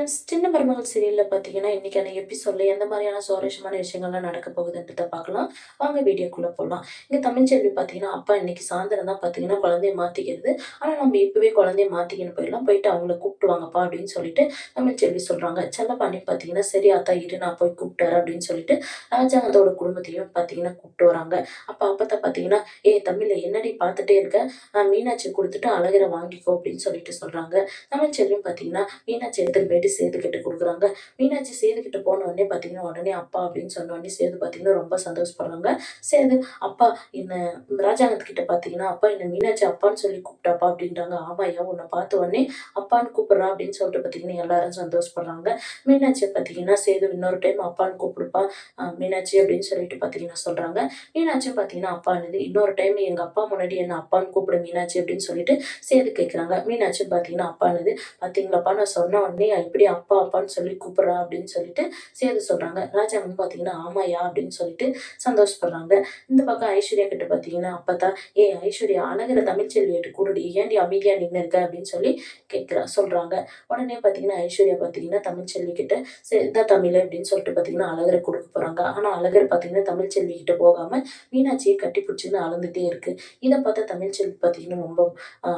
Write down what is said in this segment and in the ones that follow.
சின்ன மருமகள் சீரியல்ல பார்த்தீங்கன்னா, இன்னைக்கான எபிசோட்ல எந்த மாதிரியான சுவாரஸ்யமான விஷயங்கள்லாம் நடக்க போகுதுன்றத பார்க்கலாம். வாங்க வீடியோக்குள்ள போலாம். இங்க தமிழ்ச்செல்வி பார்த்தீங்கன்னா, அப்பா இன்னைக்கு சாயந்தரம் தான் பார்த்தீங்கன்னா குழந்தைய மாத்திக்கிறது. ஆனா நம்ம இப்பவே குழந்தைய மாத்திக்கின்னு போயிடலாம். போயிட்டு அவங்கள கூப்பிட்டு வாங்கப்பா அப்படின்னு சொல்லிட்டு தமிழ்ச்செல்வி சொல்றாங்க. செல்லப்பாண்டி பார்த்தீங்கன்னா, சரி ஆத்தா இரு நான் போய் கூப்பிட்டு வரேன் அப்படின்னு சொல்லிட்டு ராஜாங்கத்தோட குடும்பத்தையும் பார்த்தீங்கன்னா கூப்பிட்டு வராங்க. அப்ப அப்பத்தா பார்த்தீங்கன்னா, ஏய் தமிழ் என்னடி பார்த்துட்டே இருக்க? மீனாட்சி குடுத்துட்டு அழகர வாங்கிக்கோ அப்படின்னு சொல்லிட்டு சொல்றாங்க. தமிழ்ச்செல்வியும் பார்த்தீங்கன்னா, மீனாட்சி எடுத்துட்டு போயிட்டு சேதுகிட்ட குடுக்குறாங்க. மீனாட்சி சேதுகிட்ட போன உடனே பார்த்தீங்கன்னா, உடனே அப்பா அப்படின்னு சொன்ன உடனே சேது பார்த்தீங்கன்னா ரொம்ப சந்தோஷப்படுறாங்க. சேது, அப்பா என்ன ராஜாங்கத்துக்கிட்ட பார்த்தீங்கன்னா, அப்பா என்ன மீனாட்சி அப்பான்னு சொல்லி கூப்பிட்டாப்பா அப்படின்றாங்க. ஆமாய்யா உன்னை பார்த்த உடனே அப்பான்னு கூப்பிடுறா அப்படின்னு சொல்லிட்டு பார்த்தீங்கன்னா, எல்லாரும் சந்தோஷப்படுறாங்க. மீனாட்சிய பார்த்தீங்கன்னா, சேது இன்னொரு டைம் அப்பான்னு கூப்பிடுப்பா மீனாட்சி அப்படின்னு சொல்லிட்டு பார்த்தீங்கன்னா சொல்றாங்க. மீனாட்சியும் பார்த்தீங்கன்னா, அப்பான்னுது இன்னொரு டைம் எங்க அப்பா முன்னாடி என்ன அப்பான்னு கூப்பிடு மீனாட்சி அப்படின்னு சொல்லிட்டு சேது கேட்குறாங்க. மீனாட்சியும் பார்த்தீங்கன்னா, அப்பான்னுது பார்த்தீங்களாப்பா நான் சொன்ன உடனே எப்படி அப்பா அப்பான்னு சொல்லி கூப்பிடுறா அப்படின்னு சொல்லிட்டு சேது சொல்றாங்க. ராஜாங்கம் பார்த்தீங்கன்னா, ஆமாய்யா அப்படின்னு சொல்லிட்டு சந்தோஷப்படுறாங்க. இந்த பக்கம் ஐஸ்வர்யா கிட்ட பார்த்தீங்கன்னா, அப்பதான் ஐஸ்வர்யா அழகுற தமிழ்ச்செல்வியிட்ட கூடடி ஏன்டி அமைதியா நின்னு இருக்க அப்படின்னு சொல்லி சொல்றாங்க. உடனே பார்த்தீங்கன்னா, ஐஸ்வர்யா பார்த்தீங்கன்னா தமிழ்ச்செல்வி கிட்ட இந்தா தமிழ் அப்படின்னு சொல்லிட்டு பார்த்தீங்கன்னா அழகர குடுக்க போறாங்க. ஆனா அழகர் பார்த்தீங்கன்னா தமிழ்ச்செல்வி கிட்ட போகாம மீனாட்சியை கட்டி பிடிச்சுன்னு அழுந்துட்டே இருக்கு. இத பார்த்தா தமிழ்ச்செல்வி பார்த்தீங்கன்னா ரொம்ப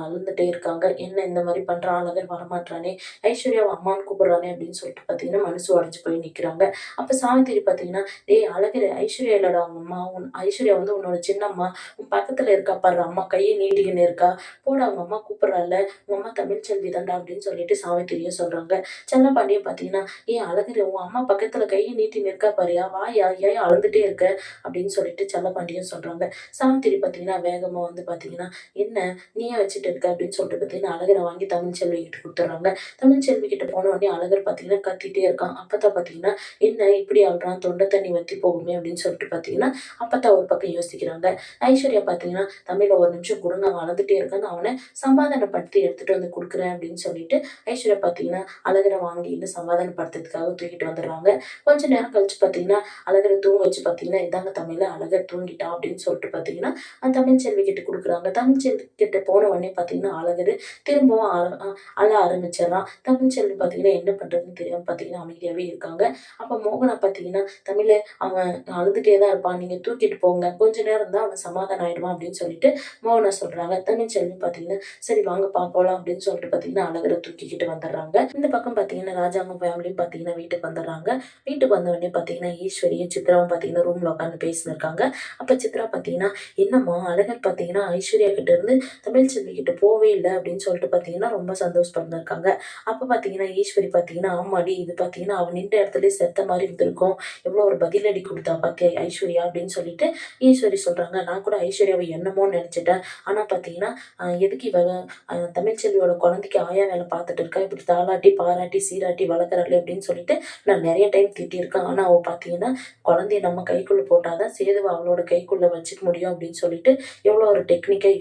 அழுந்துட்டே இருக்காங்க. என்ன இந்த மாரி பண்றான் அழகர் வரமாட்றானே! ஐஸ்வர்யாவ அம்மான்னு கூப்பிடுறானே! அப்படின்னு சொல்லிட்டு பார்த்தீங்கன்னா, மனசு உடைஞ்சு போய் நிக்கிறாங்க. அப்ப சாவித்திரி பார்த்தீங்கன்னா, "டேய் அழகரு ஐஸ்வர்யா இல்லடா அவங்க அம்மா. ஐஸ்வர்யா வந்து உன்னோட சின்னம்மா. உன் பக்கத்துல இருக்கா பாருடா அம்மா கைய நீட்டிக்கின்னு இருக்கா. போடா அவங்க அம்மா கூப்பிடுறால்ல. உங்க அம்மா தமிழ்ச்செல்வி தான்டா" அப்படின்னு சொல்லிட்டு சாவித்திரியும் சொல்றாங்க. செல்லப்பாண்டியும் பார்த்தீங்கன்னா, அழகரு உன் அம்மா பக்கத்துல கைய நீட்டின்னு இருக்கா பாருயா, வாயா ஏன் அழுந்துட்டே இருக்க? அப்படின்னு சொல்லிட்டு செல்லப்பாண்டியும் சொல்றாங்க. சாவித்திரி பார்த்தீங்கன்னா, வேகமா வந்து பார்த்தீங்கன்னா, "என்ன நீயே வச்சுட்டு இருக்க?" அப்படின்னு சொல்லிட்டு பார்த்தீங்கன்னா, அழகர வாங்கி தமிழ்ச்செல்வி கிட்ட குடுத்துடுறாங்க. தமிழ்ச்செல்வி கிட்ட போன உடனே அழகர் பார்த்தீங்கன்னா கத்திட்டே இருக்கான். அப்பத்தா பார்த்தீங்கன்னா, "என்ன இப்படி அழுறான்? தொண்டை தண்ணி வத்தி போகுமே!" அப்படின்னு சொல்லிட்டு பார்த்தீங்கன்னா, அப்பத்தா ஒரு பக்கம் யோசிக்கிறாங்க. ஐஸ்வர்யா பார்த்தீங்கன்னா, "தமிழ ஒரு நிமிஷம் குடுங்க அவன் அழுதுட்டே இருக்கான்னு" அவன சமாதானப்படுத்தி எடுத்துட்டு வந்து குடுக்குறேன் அப்படின்னு சொல்லிட்டு, ஐஸ்வர்யா பார்த்தீங்கன்னா, அழகர வாங்கின்னு சமாதானப்படுத்துறதுக்காக தூக்கிட்டு வந்துடுறாங்க. கொஞ்ச நேரம் கழிச்சு பார்த்தீங்கன்னா, அழகர தூங்க வச்சு பார்த்தீங்கன்னா, "இந்தாங்க தமிழு அழகர் தூங்கிட்டான்" அப்படின்னு சொல்லிட்டு பார்த்தீங்கன்னா, தமிழ்ச்செல்வி கிட்ட குடுக்குறாங்க. தமிழ்ச்செல்வி கிட்ட போன உடனே பார்த்தீங்கன்னா, அழகரு திரும்பவும் அழ ஆரம்பிச்சிடுறான். தமிழ்ச்செல்வி பார்த்தீங்கன்னா, என்ன பண்றதுன்னு தெரியாம பார்த்தீங்கன்னா, அமைதியாவே இருக்காங்க. அப்ப மோகனா பார்த்தீங்கன்னா, "தமிழு அவன் அழுதுட்டே தான் இருப்பான். நீங்க தூக்கிட்டு போங்க. கொஞ்ச நேரம் தான் அவன் சமாதானம் ஆயிடுவான்" அப்படின்னு சொல்லிட்டு மோகனா சொல்றாங்க. தமிழ்ச்செல்வி பார்த்தீங்கன்னா, "சரி வாங்கப்பா போலாம்" அப்படின்னு சொல்லிட்டு பார்த்தீங்கன்னா, அழகர தூக்கிக்கிட்டு வந்துடுறாங்க. இந்த பக்கம் பார்த்தீங்கன்னா, ராஜாங்கம் ஃபேமிலியும் பார்த்தீங்கன்னா, வீட்டுக்கு வந்துடுறாங்க. வீட்டுக்கு வந்த உடனே பார்த்தீங்கன்னா, ஈஸ்வரியும், சித்ராவும் பார்த்தீங்கன்னா, ரூம்ல உட்காந்து பேசின்னு இருக்காங்க. அப்ப சித்ரா பார்த்தீங்கன்னா, "என்னம்மா அழகர் பார்த்தீங்கன்னா, ஐஸ்வர்யா கிட்ட இருந்து தமிழ்ச்செல்வி கிட்ட போவே இல்ல" அப்படின்னு சொல்லிட்டு பார்த்தீங்கன்னா, ரொம்ப சந்தோஷப்பட்டுருக்காங்க. அப்ப பார்த்தீங்கன்னா, ஈஸ்வரி பார்த்தீங்கன்னா, "ஆமாடி இது பார்த்தீங்கன்னா, அவ நின்ற இடத்துலயே செத்த மாரி இருந்திருக்கும். எவ்வளோ ஒரு பதிலடி குடுத்தா பாத்தியா ஐஸ்வர்யா" அப்படின்னு சொல்லிட்டு ஈஸ்வரி சொல்றாங்க. "நான் கூட ஐஸ்வர்யாவ என்னமோன்னு நெனச்சுட்டேன். ஆனா பார்த்தீங்கன்னா, எதுக்கு இவ தமிழ்ச்செல்வியோட குழந்தைக்கு ஆயா வேல பார்த்துட்டு இருக்கா. இப்படி தாலாட்டி, பாராட்டி, சீராட்டி வளர்க்குறாளே" அப்படின்னு சொல்லிட்டு நான் நெறைய டைம் திட்டியிருக்கேன். ஆனா அவ பார்த்தீங்கன்னா, குழந்தைய நம்ம கைக்குள்ள போட்டா தான் சேதுவ அவளோட கைக்குள்ள வச்சுக்க முடியும் அப்படின்னு சொல்லிட்டு, எவ்வளோ ஒரு டெக்னிக்கா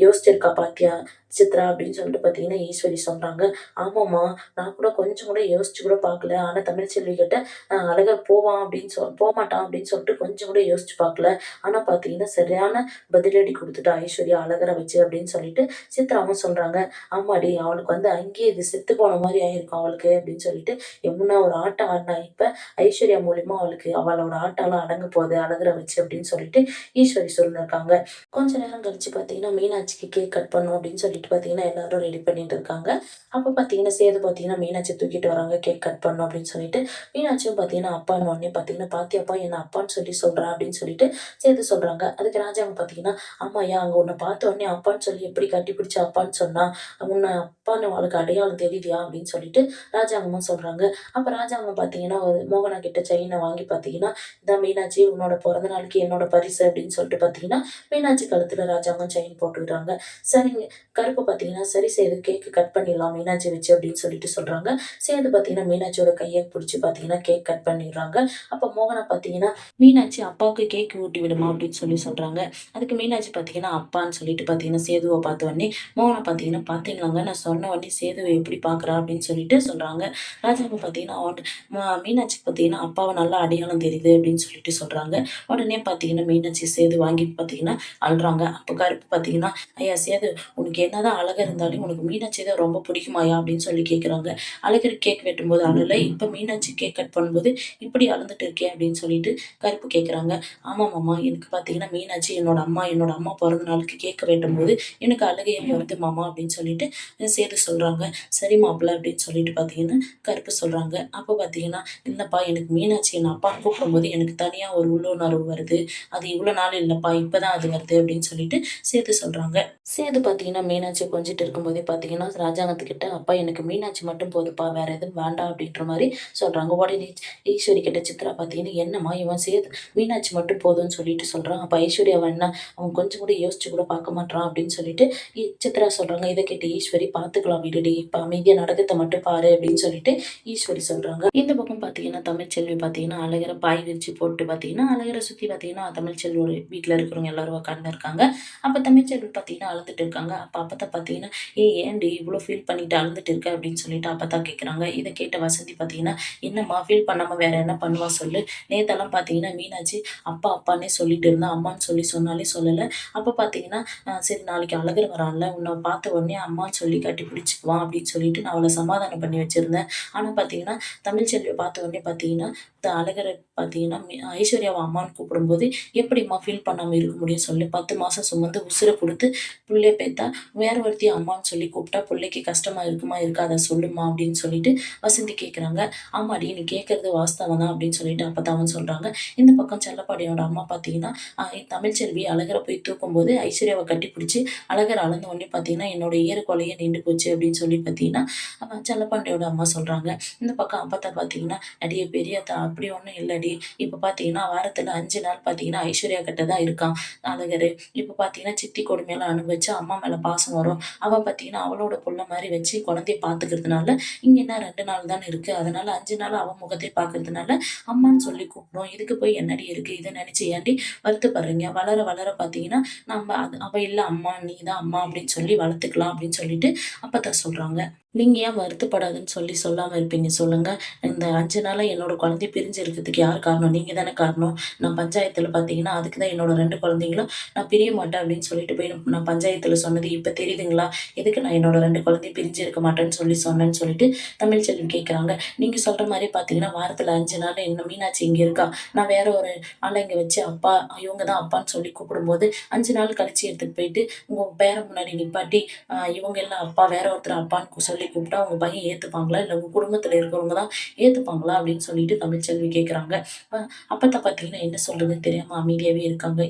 யோசிச்சிருக்கா பாத்தியா சித்ரா அப்படின்னு சொல்லிட்டு பார்த்தீங்கன்னா, ஈஸ்வரி சொல்றாங்க. "ஆமாம்மா, நான் கூட கொஞ்சம் கூட யோசிச்சு கூட பார்க்கல. ஆனா தமிழ்ச்செல்வி கிட்ட அழகர் போவான் அப்படின்னு போமாட்டான் அப்படின்னு சொல்லிட்டு கொஞ்சம் கூட யோசிச்சு பார்க்கல. ஆனா பார்த்தீங்கன்னா, சரியான பதிலடி குடுத்துட்டா ஐஸ்வர்யா அழகர வச்சு" அப்படின்னு சொல்லிட்டு சித்ராவும் சொல்றாங்க. "ஆமாடி, அவளுக்கு வந்து அங்கேயே இது செத்து போன மாரி ஆயிருக்கும் அவளுக்கு" அப்படின்னு சொல்லிட்டு, "எமுனா ஒரு ஆட்டம் ஆடுனா, இப்ப ஐஸ்வர்யா மூலியமா அவளுக்கு அவளோட ஆட்டம்லாம் அடங்க போகுது அழகர வச்சு" அப்படின்னு சொல்லிட்டு ஈஸ்வரி சொல்லியிருக்காங்க. கொஞ்ச நேரம் கழிச்சு பார்த்தீங்கன்னா, மீனாட்சிக்கு கேக் கட் பண்ணணும் அப்படின்னு சொல்லிட்டு பார்த்தீங்கன்னா, எல்லாரும் ரெடி பண்ணிட்டு இருக்காங்க. அப்ப பார்த்தீங்கன்னா, சேது பார்த்தீங்கன்னா, மீனாட்சிய தூக்கிட்டு வராங்க கேக் கட் பண்ணணும் அப்படின்னு சொல்லிட்டு. மீனாட்சியும் பார்த்தீங்கன்னா, அப்பான்னு உடனே பார்த்தீங்கன்னா, "பாத்தியாப்பா என்ன அப்பான்னு சொல்லி சொல்றா" அப்படின்னு சொல்லிட்டு சேது சொல்றாங்க. அதுக்கு ராஜாங்க பார்த்தீங்கன்னா, "ஆமாய்யா அங்க உன்ன பார்த்த உடனே அப்பான்னு சொல்லி எப்படி கட்டிப்பிடிச்சு அப்பான்னு சொன்னா? உன்ன அப்பான்னு அவளுக்கு அடையாளம் தெரியுதா?" அப்படின்னு சொல்லிட்டு ராஜாங்கமும் சொல்றாங்க. அப்ப ராஜாங்கம் பார்த்தீங்கன்னா, ஒரு மோகனா கிட்ட செயின வாங்கி பார்த்தீங்கன்னா, "இந்தா மீனாட்சி உன்னோட பிறந்த நாளுக்கு என்னோட பரிசு" அப்படின்னு சொல்லிட்டு பார்த்தீங்கன்னா, மீனாட்சி கழுத்துல ராஜாங்கம் செயின் போட்டுக்கிறாங்க. சரிங்க. கருப்பு பார்த்தீங்கன்னா, "சரி சேது கேக் கட் பண்ணிடலாம் மீனாட்சி வச்சு" அப்படின்னு சொல்லிட்டு சொல்றாங்க. சேது பார்த்தீங்கன்னா, மீனாட்சியோட கைய புடிச்சு பார்த்தீங்கன்னா, கேக் கட் பண்ணிடுறாங்க. அப்ப மோகனா பார்த்தீங்கன்னா, "மீனாட்சி அப்பாவுக்கு கேக் ஊட்டி விடுமா" அப்படின்னு சொல்லி சொல்றாங்க. அதுக்கு மீனாட்சி பார்த்தீங்கன்னா, அப்பான்னு சொல்லிட்டு பார்த்தீங்கன்னா, சேதுவ பார்த்த உடனே மோகனா பார்த்தீங்கன்னா, "பார்த்தீங்களாங்க நான் சொன்ன உடனே சேதுவ எப்படி பார்க்குறா" அப்படின்னு சொல்லிட்டு சொல்றாங்க. ராஜாங்க பார்த்தீங்கன்னா, மீனாட்சிக்கு பார்த்தீங்கன்னா, அப்பாவ நல்லா அடையாளம் தெரியுது அப்படின்னு சொல்லிட்டு சொல்றாங்க. உடனே பார்த்தீங்கன்னா, மீனாட்சி சேது வாங்கி பார்த்தீங்கன்னா அழுறாங்க. அப்ப கருப்பு பார்த்தீங்கன்னா, "ஐயா சேது உனக்கு என்ன என்னதான் அழகா இருந்தாலும் உனக்கு மீனாட்சி தான் ரொம்ப பிடிக்குமாயா அப்படின்னு சொல்லி கேட்குறாங்க. அழகர் கேக் வெட்டும்போது அழல, இப்ப மீனாட்சி கேக் கட் பண்ணும்போது இப்படி அழுந்துட்டு இருக்கே அப்படின்னு சொல்லிட்டு கருப்பு கேட்குறாங்க. ஆமா மாமா, எனக்கு பார்த்தீங்கன்னா மீனாட்சி என்னோட அம்மா பிறந்த நாளுக்கு கேக் வெட்டும்போது எனக்கு அழுகையா வருது மாமா அப்படின்னு சொல்லிட்டு சேது சொல்றாங்க. சரி மாப்பிள்ள அப்படின்னு சொல்லிட்டு பார்த்தீங்கன்னா கருப்பு சொல்றாங்க. அப்போ பார்த்தீங்கன்னா, இல்லப்பா எனக்கு மீனாட்சி என் அப்பான்னு கூப்பிடும்போது எனக்கு தனியா ஒரு உள்ளுணர்வு வருது. அது இவ்வளோ நாள் இல்லப்பா, இப்பதான் அது வருது அப்படின்னு சொல்லிட்டு சேது சொல்றாங்க. சேது பார்த்தீங்கன்னா, மீனாட்சி கொஞ்சிட்டு இருக்கும்போதே பார்த்தீங்கன்னா, ராஜாங்கத்துக்கிட்ட அப்பா எனக்கு மீனாட்சி மட்டும் போதுப்பா, வேற எதுவும் வேண்டாம் அப்படின்ற மாரி சொல்றாங்க. உடனே ஈஸ்வரி கிட்ட சித்ரா பார்த்தீங்கன்னா, என்னம்மா இவன் சேது மீனாட்சி மட்டும் போதும்ன்னு சொல்லிட்டு சொல்றான். அப்ப ஐஸ்வர்யாவ என்ன அவன் கொஞ்சம் கூட யோசிச்சு கூட பார்க்க மாட்றான் அப்படின்னு சொல்லிட்டு சித்ரா சொல்றாங்க. இத கேட்டு ஈஸ்வரி பார்த்துக்கலாம் விடுடி, இப்ப அமைதியா நடக்கத்த மட்டும் பாரு அப்படின்னு சொல்லிட்டு ஈஸ்வரி சொல்றாங்க. இந்த பக்கம் பார்த்தீங்கன்னா, தமிழ்ச்செல்வி பார்த்தீங்கன்னா, அழகர பாய் விரிச்சு போட்டு பார்த்தீங்கன்னா, அழகர சுத்தி பார்த்தீங்கன்னா, தமிழ்ச்செல்வியோட வீட்ல இருக்கிறவங்க எல்லாரும் உட்கார்ந்து இருக்காங்க. அப்ப தமிழ்ச்செல்வி பார்த்தீங்கன்னா, அழுதுட்டு இருக்காங்க. அப்ப அப்பத்தா பார்த்தீங்கன்னா, "ஏய் ஏன்டி இவ்ளோ ஃபீல் பண்ணிட்டு அழுதுட்டு இருக்க?" அப்படின்னு சொல்லிட்டு அப்பத்தா கேட்குறாங்க. இத கேட்ட வசந்தி பார்த்தீங்கன்னா, "என்னம்மா ஃபீல் பண்ணாம வேற என்ன பண்ணுவா சொல்லு? நேத்தெல்லாம் பார்த்தீங்கன்னா, மீனாட்சி அப்பா அப்பான்னே சொல்லிட்டு இருந்தா. அம்மான்னு சொல்லி சொன்னாலே சொல்லல. அப்ப பார்த்தீங்கன்னா, சரி நாளைக்கு அழகர் வரான்ல, உன்ன பார்த்த உடனே அம்மான்னு சொல்லி கட்டி பிடிச்சுக்குவான் அப்படின்னு சொல்லிட்டு நான் அவள சமாதானம் பண்ணி வச்சிருந்தேன். ஆனா பார்த்தீங்கன்னா, தமிழ்ச்செல்விய பார்த்த உடனே பார்த்தீங்கன்னா, அழகர பார்த்தீங்கன்னா, ஐஸ்வர்யாவ அம்மான்னு கூப்பிடும்போது எப்படிம்மா ஃபீல் பண்ணாம இருக்க முடியும் சொல்லு? 10 மாசம் சுமந்து உசுர குடுத்து புள்ளைய பெத்தா, வேற ஒருத்திய அம்மான்னு சொல்லி கூப்பிட்டா புள்ளைக்கு கஷ்டமா இருக்குமா? இருக்காதா? சொல்லுமா? அப்படின்னு சொல்லிட்டு வசந்தி கேட்குறாங்க. ஆமாடி நீ கேட்கறது வாஸ்தவம் தான் அப்படின்னு சொல்லிட்டு அப்பத்தாவும் சொல்றாங்க. இந்த பக்கம் செல்லப்பாடியோட அம்மா பார்த்தீங்கன்னா, தமிழ்ச்செல்வி அழகர போய் தூக்கும்போது ஐஸ்வர்யாவ கட்டிப்பிடிச்சு அழகர் அழுந்த உடனே பார்த்தீங்கன்னா, என்னோட ஈரக்கொலையே நின்று போச்சு அப்படின்னு சொல்லி பார்த்தீங்கன்னா, செல்லப்பாண்டியோட அம்மா சொல்றாங்க. இந்த பக்கம் அப்பத்தா பார்த்தீங்கன்னா, "அடியே பெரியத்தா அப்படி ஒண்ணும் இல்லடி. இப்ப பார்த்தீங்கன்னா, வாரத்துல 5 நாள் பார்த்தீங்கன்னா, ஐஸ்வர்யா கிட்ட தான் இருக்கான் அழகரு. இப்ப பார்த்தீங்கன்னா, சித்தி கொடுமையெல்லாம் அனுபவிச்சு அம்மா மேல பாசம் வரும். அவ பார்த்தீங்கன்னா, அவளோட புள்ள மாரி வச்சு குழந்தைய பார்த்துக்கிறதுனால, இங்க என்ன 2 நாள் தானே இருக்கு. அதனால 5 நாள் அவ முகத்தை பார்க்கறதுனால, அம்மான்னு சொல்லி கூப்பிடும். இதுக்கு போய் என்னடி இருக்கு? இத நினைச்சு ஏன்டி வருத்தப்படுறீங்க? வளர வளர பார்த்தீங்கன்னா, நம்ம அவ இல்ல அம்மா, நீ தான் அம்மா அப்படின்னு சொல்லி வளர்த்துக்கலாம் அப்படின்னு சொல்லிட்டு அப்பத்தா சொல்றாங்க. நீங்க ஏன் வருத்தப்படாதன்னு சொல்லி சொல்லாம இருப்பீங்க சொல்லுங்க? இந்த 5 நாளா என்னோட குழந்தைய பிரிஞ்சு இருக்கிறதுக்கு யார் காரணம்? நீங்க தானே காரணம். நான் பஞ்சாயத்துல பார்த்தீங்கன்னா, அதுக்கு தான் என்னோட 2 குழந்தைங்களும் நான் பிரிய மாட்டேன் அப்படின்னு சொல்லிட்டு போய் நான் பஞ்சாயத்துல சொன்னது இப்ப தெரியுதுங்களா? எதுக்கு நான் என்னோட 2 குழந்தையும் பிரிஞ்சு இருக்க மாட்டேன்னு சொல்லி சொன்னேன்னு சொல்லிட்டு தமிழ்ச்செல்வி கேட்குறாங்க. நீங்க சொல்ற மாரி பார்த்தீங்கன்னா, வாரத்துல 5 நாள் என்ன மீனாட்சி இங்க இருக்கா. நான் வேற ஒரு ஆள இங்க வச்சு அப்பா இவங்க தான் அப்பான்னு சொல்லி கூப்பிடும்போது 5 நாள் கழிச்சு எடுத்துட்டு போயிட்டு உங்க பேரன் முன்னாடி நிப்பாட்டி, இவங்க எல்லாம் அப்பா வேற ஒருத்தர் அப்பான்னு சொல்லி கூப்பிட்டா உங்க பையன் ஏத்துப்பாங்களா? இல்ல உங்க குடும்பத்துல இருக்கிறவங்க தான் ஏத்துப்பாங்களா? அப்படின்னு சொல்லிட்டு தமிழ்ச்செல்வி கேட்குறாங்க. அ அப்பத்தா பார்த்தீங்கன்னா, என்ன சொல்றதுன்னு தெரியாம அமைதியாவே இருக்காங்க.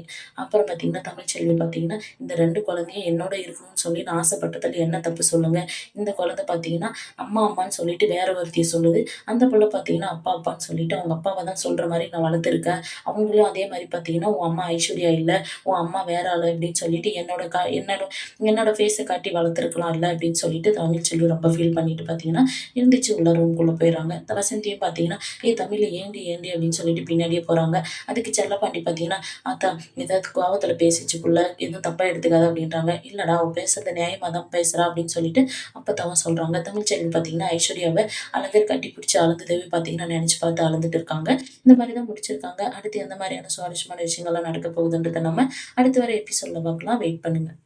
அப்புறம் பார்த்தீங்கன்னா, தமிழ்ச்செல்வி பார்த்தீங்கன்னா, இந்த 2 குழந்தையும் என்னோட இருக்கணும்னு சொல்லி நான் ஆசைப்பட்டதுல என்ன தப்பு சொல்லுங்க? இந்த குழந்தை பார்த்தீங்கன்னா, அம்மா அம்மான்னு சொல்லிட்டு வேற ஒருத்திய சொல்லுது. அந்த புள்ள பார்த்தீங்கன்னா, அப்பா அப்பான்னு சொல்லிட்டு அவங்க அப்பாவ தான் சொல்ற மாரி நான் வளர்த்துருக்கேன். அவங்களும் அதே மாரி பார்த்தீங்கன்னா, உன் அம்மா ஐஸ்வர்யா இல்ல, உன் அம்மா வேற ஆளு அப்படின்னு சொல்லிட்டு என்னோட என்னோட ஃபேஸ காட்டி வளர்த்துருக்கலாம்ல அப்படின்னு சொல்லிட்டு தமிழ்ச்செல்வி ரொம்ப ஃபீல் பண்ணிட்டு பார்த்தீங்கன்னா, எழுந்திரிச்சு உள்ள ரூம்குள்ள போயிறாங்க. வசந்தியும் பார்த்தீங்கன்னா, "ஏய் தமிழ் ஏன்டி ஏன்டி?" அப்படின்னு சொல்லிட்டு பின்னாடியே போறாங்க. அதுக்கு செல்லப்பாண்டி பார்த்தீங்கன்னா, "ஆத்தா ஏதாவது கோவத்துல பேசிச்சு புள்ள, எதுவும் தப்பா எடுத்துக்காத" அப்படின்றாங்க. "இல்லடா அவ பேசுறது நியாயமா தான் பேசுறா" அப்படின்னு சொல்லிட்டு அப்பத்தாவும் சொல்றாங்க. தமிழ்ச்செல்வி பார்த்தீங்கன்னா, ஐஸ்வர்யாவ அழகர் கட்டிப்பிடிச்சு அழுததவே பார்த்தீங்கன்னா, நெனச்சு பார்த்து அழுதுட்டு இருக்காங்க. இந்த மாரி தான் முடிச்சிருக்காங்க. அடுத்து எந்த மாரியான சுவாரஸ்யமான விஷயங்கள்லாம் நடக்க போகுதுன்றத நம்ம அடுத்து வர எபிசோட்ல பார்க்கலாம். வெயிட் பண்ணுங்க.